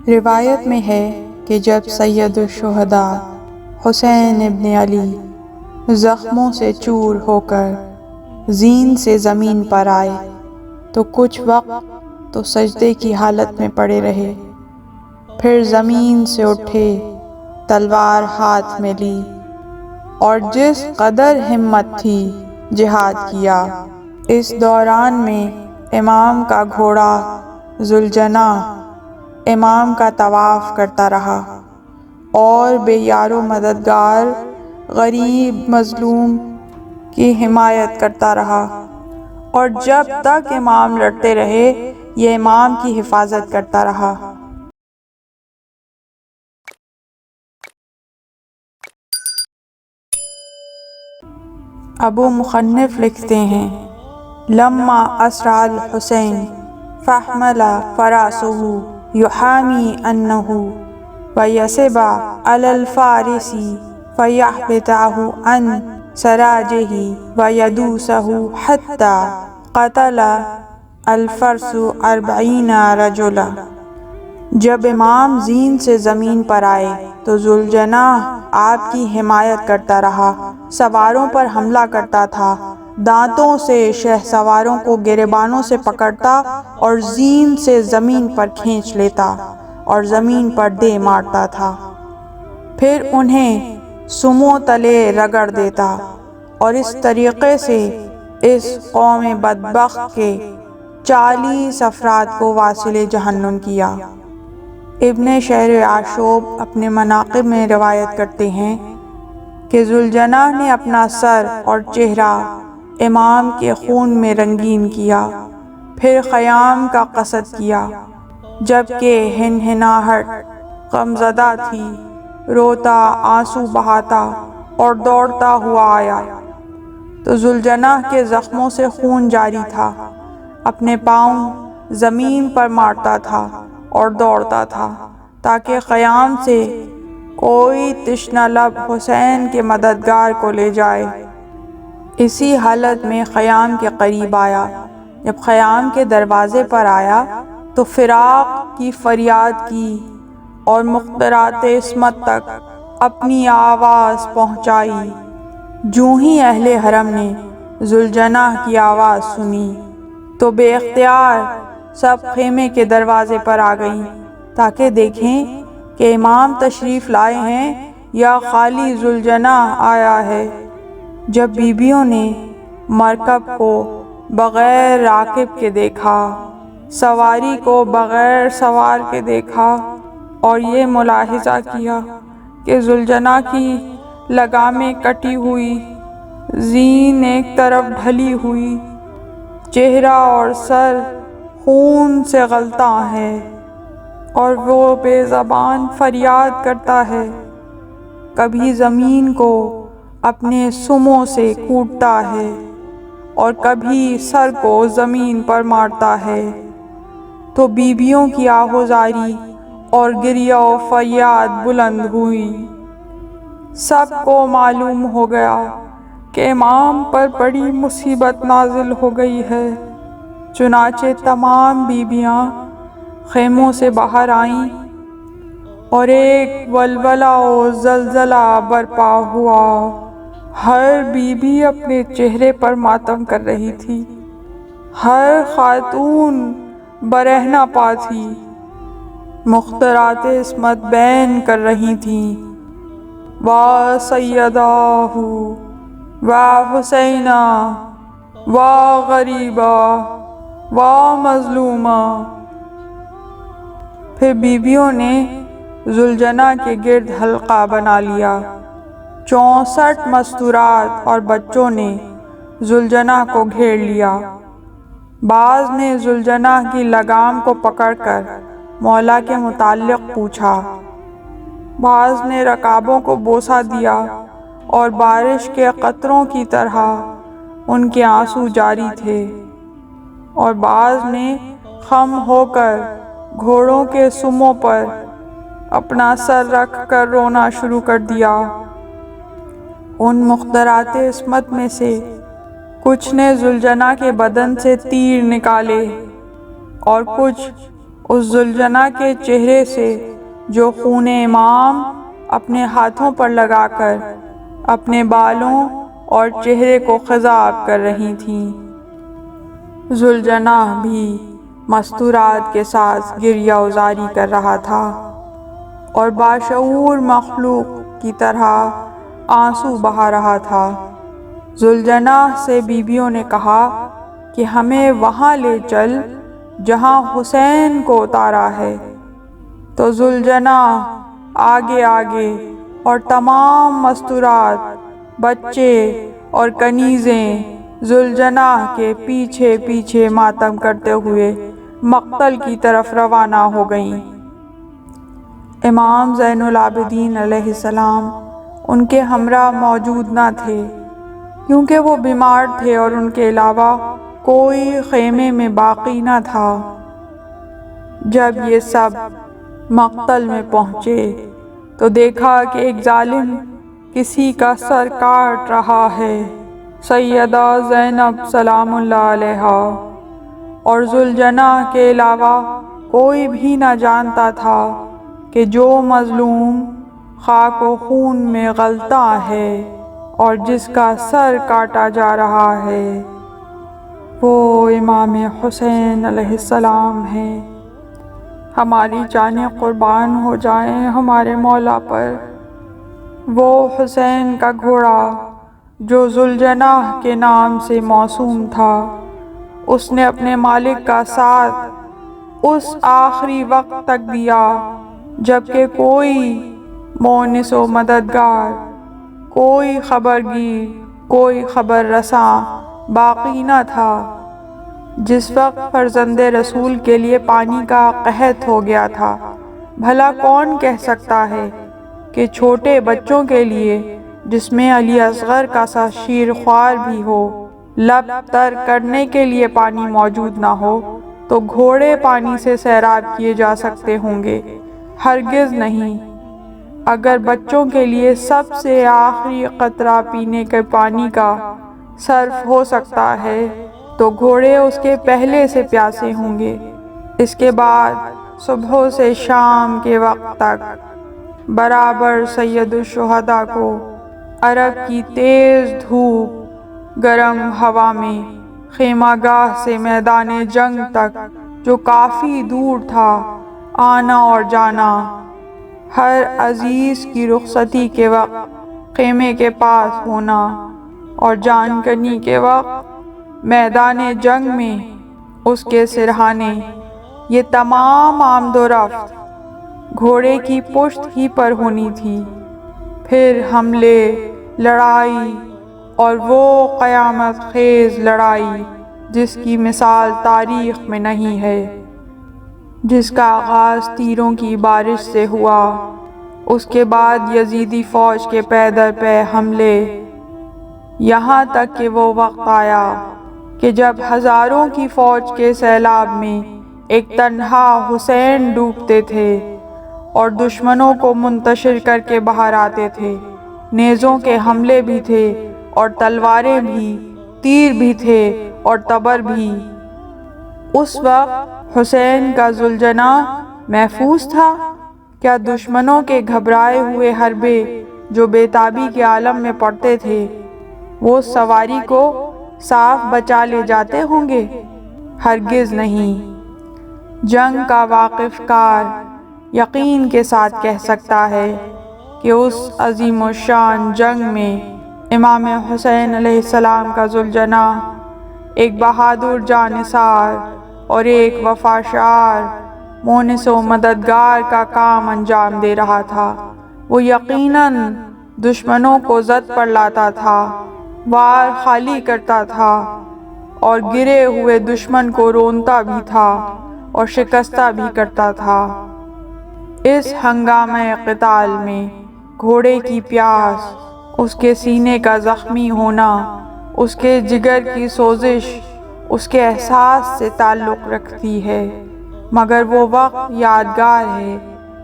روایت میں ہے کہ جب سید الشہداء حسین ابن علی زخموں سے چور ہو کر زین سے زمین پر آئے تو کچھ وقت تو سجدے کی حالت میں پڑے رہے، پھر زمین سے اٹھے، تلوار ہاتھ میں لی اور جس قدر ہمت تھی جہاد کیا۔ اس دوران میں امام کا گھوڑا ذوالجناح امام کا طواف کرتا رہا اور بے یار و مددگار غریب مظلوم کی حمایت کرتا رہا، اور جب تک امام لڑتے رہے یہ امام کی حفاظت کرتا رہا۔ ابو مخنف لکھتے ہیں، لما اسرع الحسین فاحمل فرسه یحامی انہ ویسب علی الفارس فیحبطہ عن سراجہ ویدوسہ حتی قتل الفرس 40 رجلا۔ جب امام زین سے زمین پر آئے تو ذوالجناح آپ کی حمایت کرتا رہا، سواروں پر حملہ کرتا تھا، دانتوں سے شہسواروں کو گریبانوں سے پکڑتا اور زین سے زمین پر کھینچ لیتا اور زمین پر دے مارتا تھا، پھر انہیں سموں تلے رگڑ دیتا، اور اس طریقے سے اس قوم بدبخت کے 40 افراد کو واصل جہنم کیا۔ ابن شہر عاشوب اپنے مناقب میں روایت کرتے ہیں کہ ذوالجناح نے اپنا سر اور چہرہ امام کے خون میں رنگین کیا، پھر خیام کا قصد کیا، جبکہ ہنہناہٹ غمزدہ تھی، روتا، آنسو بہاتا اور دوڑتا ہوا آیا تو ذوالجناح کے زخموں سے خون جاری تھا، اپنے پاؤں زمین پر مارتا تھا اور دوڑتا تھا تاکہ خیام سے کوئی تشنہ لب حسین کے مددگار کو لے جائے۔ اسی حالت میں خیام کے قریب آیا، جب خیام کے دروازے پر آیا تو فراق کی فریاد کی اور مخترات عصمت تک اپنی آواز پہنچائی۔ جوں ہی اہل حرم نے ذوالجناح کی آواز سنی تو بے اختیار سب خیمے کے دروازے پر آ گئیں تاکہ دیکھیں کہ امام تشریف لائے ہیں یا خالی ذوالجناح آیا ہے۔ جب بیویوں نے مرکب کو بغیر راکب کے دیکھا، سواری کو بغیر سوار کے دیکھا اور یہ ملاحظہ کیا کہ ذوالجناح کی لگامیں کٹی ہوئی، زین ایک طرف ڈھلی ہوئی، چہرہ اور سر خون سے غلطاں ہے اور وہ بے زبان فریاد کرتا ہے، کبھی زمین کو اپنے سموں سے کوٹتا ہے اور کبھی سر کو زمین پر مارتا ہے، تو بیویوں کی آہوزاری اور گریہ و فریاد بلند ہوئی۔ سب کو معلوم ہو گیا کہ امام پر بڑی مصیبت نازل ہو گئی ہے، چنانچہ تمام بیویاں خیموں سے باہر آئیں اور ایک ولولہ و زلزلہ برپا ہوا۔ ہر بیوی اپنے چہرے پر ماتم کر رہی تھی، ہر خاتون برہنہ پا تھی، مخترات عصمت بیان کر رہی تھیں، وا سیداہ وا حسینہ وا غریبہ وا مظلومہ۔ پھر بیویوں نے ذوالجناح کے گرد حلقہ بنا لیا، 64 مستورات اور بچوں نے ذوالجناح کو گھیر لیا۔ بعض نے ذوالجناح کی لگام کو پکڑ کر مولا کے متعلق پوچھا، بعض نے رکابوں کو بوسہ دیا اور بارش کے قطروں کی طرح ان کے آنسو جاری تھے، اور بعض نے خم ہو کر گھوڑوں کے سموں پر اپنا سر رکھ کر رونا شروع کر دیا۔ ان مخترات عصمت میں سے کچھ نے ذوالجناح کے بدن سے تیر نکالے اور کچھ اس ذوالجناح کے چہرے سے جو خون امام اپنے ہاتھوں پر لگا کر اپنے بالوں اور چہرے کو خضاب کر رہی تھیں۔ ذوالجناح بھی مستورات کے ساتھ گریہ ازاری کر رہا تھا اور باشعور مخلوق کی طرح آنسو بہا رہا تھا۔ ذوالجناح سے بیویوں نے کہا کہ ہمیں وہاں لے چل جہاں حسین کو اتارا ہے، تو ذوالجناح آگے آگے اور تمام مستورات، بچے اور کنیزیں ذوالجناح کے پیچھے پیچھے ماتم کرتے ہوئے مقتل کی طرف روانہ ہو گئیں۔ امام زین العابدین علیہ السلام ان کے ہمراہ موجود نہ تھے، کیونکہ وہ بیمار تھے اور ان کے علاوہ کوئی خیمے میں باقی نہ تھا۔ جب یہ سب مقتل میں پہنچے تو دیکھا کہ ایک ظالم کسی کا سر کاٹ رہا ہے، سیدہ زینب سلام اللہ علیہا، اور ذوالجناح کے علاوہ کوئی بھی نہ جانتا تھا کہ جو مظلوم خاک و خون میں غلطاں ہے اور جس کا سر کاٹا جا رہا ہے وہ امام حسین علیہ السلام ہیں۔ ہماری جانیں قربان ہو جائیں ہمارے مولا پر۔ وہ حسین کا گھوڑا جو ذوالجناح کے نام سے موسوم تھا، اس نے اپنے مالک کا ساتھ اس آخری وقت تک دیا جبکہ کوئی مونس و مددگار، کوئی خبرگیر، کوئی خبر رساں باقی نہ تھا۔ جس وقت فرزند رسول کے لیے پانی کا قحط ہو گیا تھا، بھلا کون کہہ سکتا ہے کہ چھوٹے بچوں کے لیے، جس میں علی اصغر کا سا شیر خوار بھی ہو، لب تر کرنے کے لیے پانی موجود نہ ہو تو گھوڑے پانی سے سیراب کیے جا سکتے ہوں گے؟ ہرگز نہیں۔ اگر بچوں کے لیے سب سے آخری قطرہ پینے کے پانی کا صرف ہو سکتا ہے تو گھوڑے اس کے پہلے سے پیاسے ہوں گے۔ اس کے بعد صبح سے شام کے وقت تک برابر سید الشہداء کو عرب کی تیز دھوپ، گرم ہوا میں خیمہ گاہ سے میدان جنگ تک جو کافی دور تھا آنا اور جانا، ہر عزیز کی رخصتی کے وقت خیمے کے پاس ہونا اور جان کنی کے وقت میدان جنگ میں اس کے سرہانے، یہ تمام آمد و رفت گھوڑے کی پشت ہی پر ہونی تھی۔ پھر حملے، لڑائی اور وہ قیامت خیز لڑائی جس کی مثال تاریخ میں نہیں ہے، جس کا آغاز تیروں کی بارش سے ہوا، اس کے بعد یزیدی فوج کے پے در پے حملے، یہاں تک کہ وہ وقت آیا کہ جب ہزاروں کی فوج کے سیلاب میں ایک تنہا حسین ڈوبتے تھے اور دشمنوں کو منتشر کر کے باہر آتے تھے۔ نیزوں کے حملے بھی تھے اور تلواریں بھی، تیر بھی تھے اور تبر بھی۔ اس وقت حسین کا ذوالجناح محفوظ تھا؟ کیا دشمنوں کے گھبرائے ہوئے حربے جو بے تابی کے عالم میں پڑتے تھے، وہ سواری کو صاف بچا لے جاتے ہوں گے؟ ہرگز نہیں۔ جنگ کا واقف کار یقین کے ساتھ کہہ سکتا ہے کہ اس عظیم الشان جنگ میں امام حسین علیہ السلام کا ذوالجناح ایک بہادر جانثار اور ایک وفاشار مونس و مددگار کا کام انجام دے رہا تھا۔ وہ یقیناً دشمنوں کو زد پر لاتا تھا، وار خالی کرتا تھا اور گرے ہوئے دشمن کو رونتا بھی تھا اور شکستہ بھی کرتا تھا۔ اس ہنگامہ قتال میں گھوڑے کی پیاس، اس کے سینے کا زخمی ہونا، اس کے جگر کی سوزش اس کے احساس سے تعلق رکھتی ہے، مگر وہ وقت یادگار ہے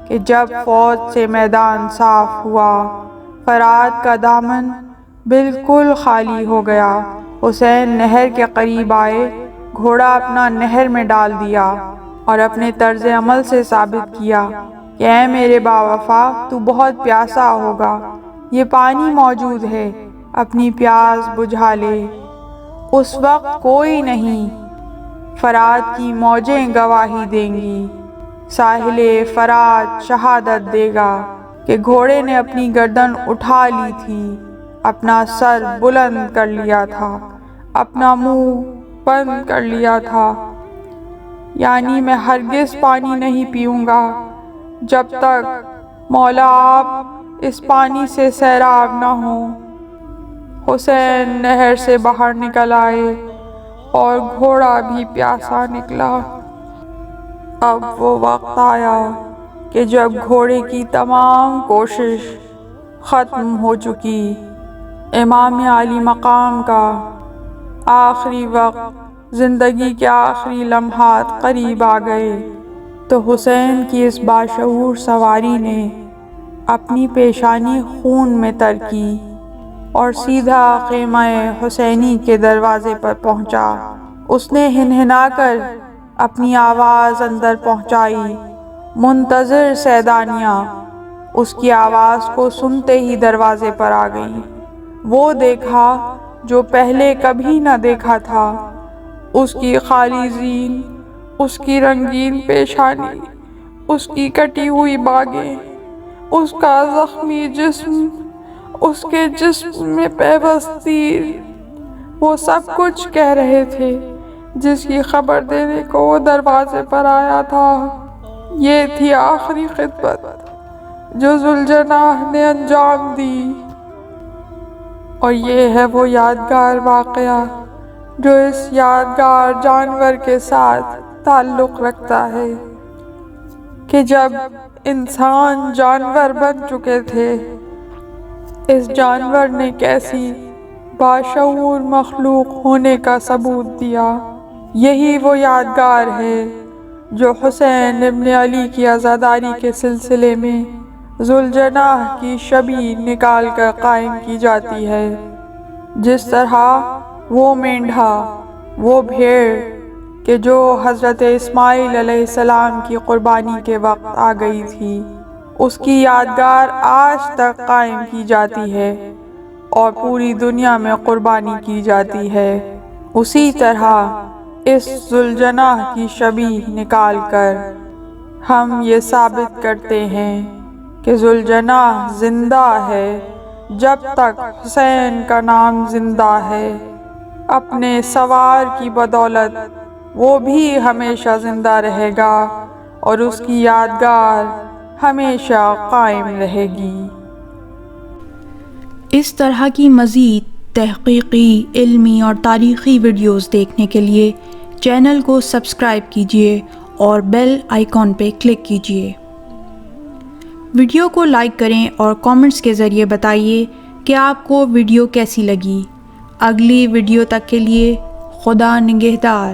کہ جب فوج سے میدان صاف ہوا، فرات کا دامن بالکل خالی ہو گیا، حسین نہر کے قریب آئے، گھوڑا اپنا نہر میں ڈال دیا، اور اپنے طرز عمل سے ثابت کیا کہ اے میرے باوفا تو بہت پیاسا ہوگا، یہ پانی موجود ہے، اپنی پیاس بجھا لے۔ اس وقت کوئی نہیں، فرات کی موجیں گواہی دیں گی، ساحل فرات شہادت دے گا کہ گھوڑے نے اپنی گردن اٹھا لی تھی، اپنا سر بلند کر لیا تھا، اپنا منہ بند کر لیا تھا، یعنی میں ہرگز پانی نہیں پیوں گا جب تک مولا آپ اس پانی سے سیراب نہ ہوں۔ حسین نہر سے باہر نکل آئے اور گھوڑا بھی پیاسا نکلا۔ اب وہ وقت آیا کہ جب گھوڑے کی تمام کوشش ختم ہو چکی، امام عالی مقام کا آخری وقت، زندگی کے آخری لمحات قریب آ گئے، تو حسین کی اس باشعور سواری نے اپنی پیشانی خون میں تر کی اور سیدھا خیمہ حسینی کے دروازے پر پہنچا۔ اس نے ہنہنا کر اپنی آواز اندر پہنچائی۔ منتظر سیدانیاں اس کی آواز کو سنتے ہی دروازے پر آ گئیں۔ وہ دیکھا جو پہلے کبھی نہ دیکھا تھا، اس کی خالی زین، اس کی رنگین پیشانی، اس کی کٹی ہوئی باگیں، اس کا زخمی جسم، اس کے جسم میں پیوست تیر، وہ سب کچھ کہہ رہے تھے جس کی خبر دینے کو وہ دروازے پر آیا تھا۔ یہ تھی آخری خدمت جو ذوالجناح نے انجام دی، اور یہ ہے وہ یادگار واقعہ جو اس یادگار جانور کے ساتھ تعلق رکھتا ہے کہ جب انسان جانور بن چکے تھے، اس جانور نے کیسی باشعور مخلوق ہونے کا ثبوت دیا۔ یہی وہ یادگار ہے جو حسین ابن علی کی عزاداری کے سلسلے میں ذوالجناح کی شبیہ نکال کر قائم کی جاتی ہے۔ جس طرح وہ مینڈھا، وہ بھیڑ کہ جو حضرت اسماعیل علیہ السلام کی قربانی کے وقت آ گئی تھی، اس کی یادگار آج تک قائم کی جاتی ہے اور پوری دنیا میں قربانی کی جاتی ہے، اسی طرح اس ذوالجناح کی شبیہ نکال کر ہم یہ ثابت کرتے ہیں کہ ذوالجناح زندہ ہے جب تک حسین کا نام زندہ ہے۔ اپنے سوار کی بدولت وہ بھی ہمیشہ زندہ رہے گا اور اس کی یادگار ہمیشہ قائم رہے گی۔ اس طرح کی مزید تحقیقی، علمی اور تاریخی ویڈیوز دیکھنے کے لیے چینل کو سبسکرائب کیجیے اور بیل آئیکن پہ کلک کیجیے۔ ویڈیو کو لائک کریں اور کامنٹس کے ذریعے بتائیے کہ آپ کو ویڈیو کیسی لگی۔ اگلی ویڈیو تک کے لیے خدا نگہدار۔